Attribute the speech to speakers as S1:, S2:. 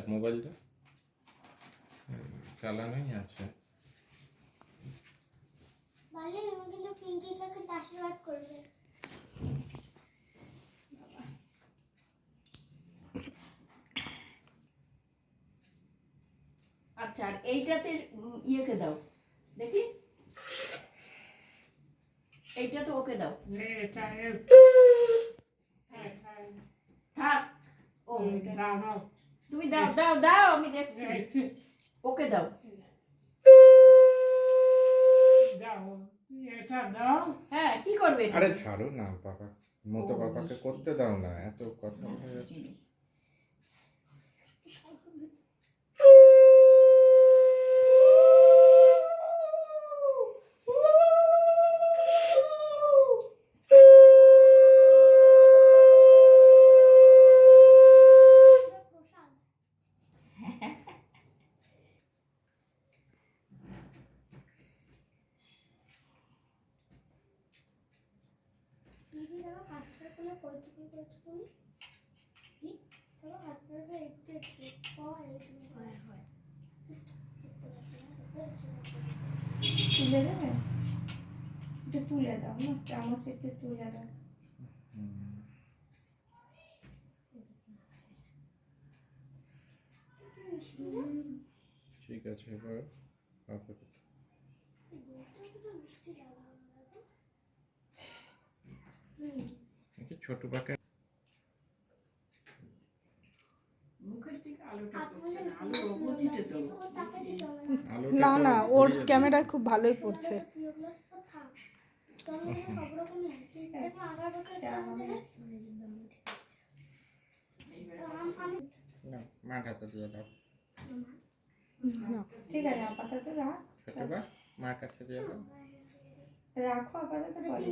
S1: দেখ মোবাইলটা চালানোই আছে।
S2: ভালো তুমি কিন্তু পিঙ্কি কাকে আশীর্বাদ করবে।
S3: আচ্ছা আর এইটাতে ইয়েকে দাও দেখি, এইটা তো ওকে দাও। থাক ও তুমি দাও দাও দাও আমি দেখছি, ওকে দাও। হ্যাঁ কি করবে এটা?
S1: আরে ছাড়ো না বাবা, মতো বাবাকে করতে দাও না, এত কথা হয়ে যাচ্ছে।
S2: দিদি দাও হাতটা খুলে কইটুকু করছো তুমি? কি দাও হাতটা একটু একটু হয় হয় হয়
S3: তুলে দেবে, এটা তুলে দাও না, চামচ একটু তুলে দাও।
S1: ঠিক আছে এবার ছোট পাকে
S3: মুখের দিকে আলোটা পড়ছে না, আলোর অপোজিটে তো।
S4: না না, ওর ক্যামেরায় খুব ভালোই পড়ছে।
S1: মার হাতে দিয়ে দাও।
S3: ঠিক আছে আপাতত রাখ,
S1: ছোট বা মার কাছে দিয়ে দাও।
S3: রাখো আপাতত পরে।